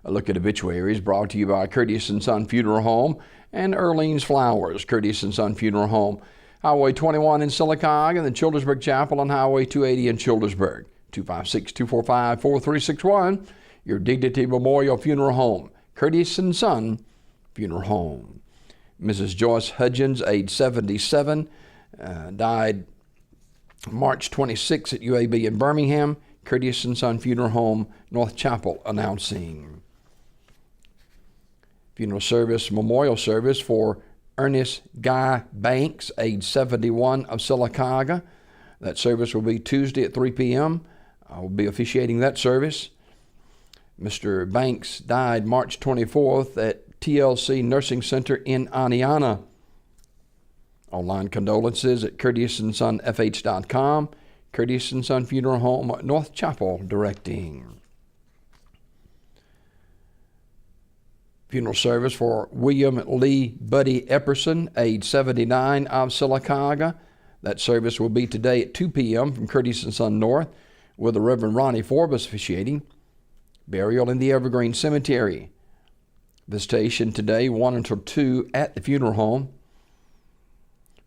A look at obituaries brought to you by Curtis & Son Funeral Home and Earlene's Flowers. Curtis & Son Funeral Home, Highway 21 in Sylacauga, and the Childersburg Chapel on Highway 280 in Childersburg. 256-245-4361. Your Dignity Memorial Funeral Home. Curtis & Son Funeral Home. Mrs. Joyce Hudgens, age 77, died March 26 at UAB in Birmingham. Curtis & Son Funeral Home, North Chapel, announcing. Funeral service, memorial service for Ernest Guy Banks, age 71, of Sylacauga. That service will be Tuesday at 3 p.m. I will be officiating that service. Mr. Banks died March 24th at TLC Nursing Center in Aniana. Online condolences at curtisonfh.com. Curtis & Son Funeral Home, North Chapel, directing. Funeral service for William Lee Buddy Epperson, age 79, of Sylacauga. That service will be today at 2 p.m. from Curtis & Son North, with the Reverend Ronnie Forbes officiating. Burial in the Evergreen Cemetery. Visitation today, 1 until 2, at the funeral home.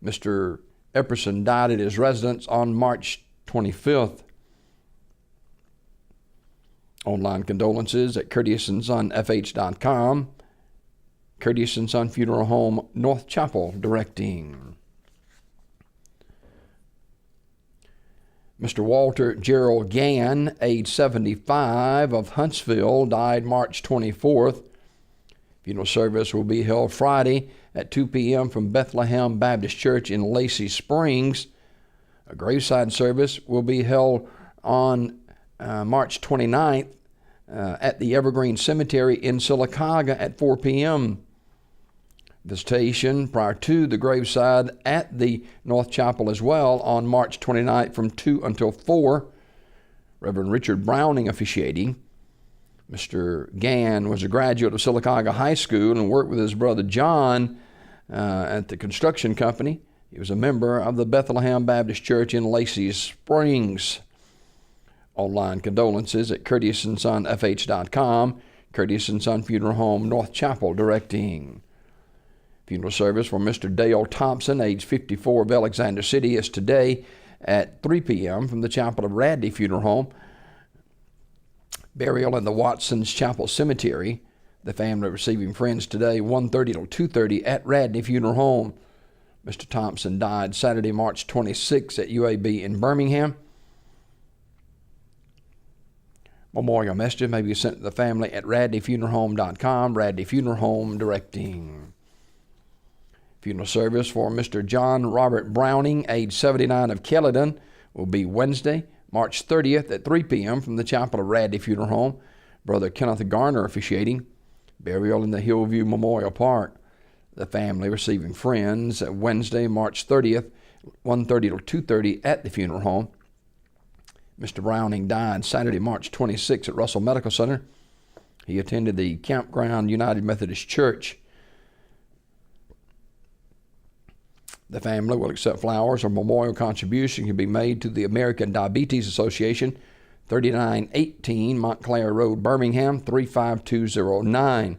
Mr. Epperson died at his residence on March 25th. Online condolences at curtisonfh.com. Curtis & Son Funeral Home, North Chapel, directing. Mr. Walter Gerald Gann, age 75, of Huntsville, died March 24th. Funeral service will be held Friday at 2 p.m. from Bethlehem Baptist Church in Lacey Springs. A graveside service will be held on March 29th at the Evergreen Cemetery in Sylacauga at 4 p.m. Visitation prior to the graveside at the North Chapel as well on March 29th from 2 until 4. Reverend Richard Browning officiating. Mr. Gann was a graduate of Sylacauga High School and worked with his brother John at the construction company. He was a member of the Bethlehem Baptist Church in Lacey Springs. Online condolences at curtisonfh.com. Curtis & Son Funeral Home, North Chapel, directing. Funeral service for Mr. Dale Thompson, age 54, of Alexander City, is today at 3 p.m. from the Chapel of Radley Funeral Home. Burial in the Watson's Chapel Cemetery. The family receiving friends today, 1:30 to 2:30 at Radley Funeral Home. Mr. Thompson died Saturday, March 26 at UAB in Birmingham. Memorial messages may be sent to the family at radleyfuneralhome.com. Radley Funeral Home, directing. Funeral service for Mr. John Robert Browning, age 79, of Kellyton, will be Wednesday, March 30th at 3 p.m. from the Chapel of Radley Funeral Home. Brother Kenneth Garner officiating. Burial in the Hillview Memorial Park. The family receiving friends at Wednesday, March 30th, 1:30 to 2:30 at the funeral home. Mr. Browning died Saturday, March 26 at Russell Medical Center. He attended the Campground United Methodist Church. The family will accept flowers or memorial contribution can be made to the American Diabetes Association, 3918 Montclair Road, Birmingham, 35209.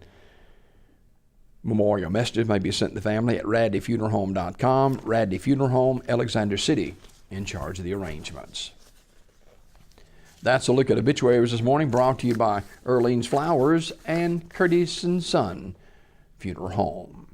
Memorial messages may be sent to the family at radleyfuneralhome.com. Radley Funeral Home, Alexander City, in charge of the arrangements. That's a look at obituaries this morning, brought to you by Earlene's Flowers and Curtis & Son Funeral Home.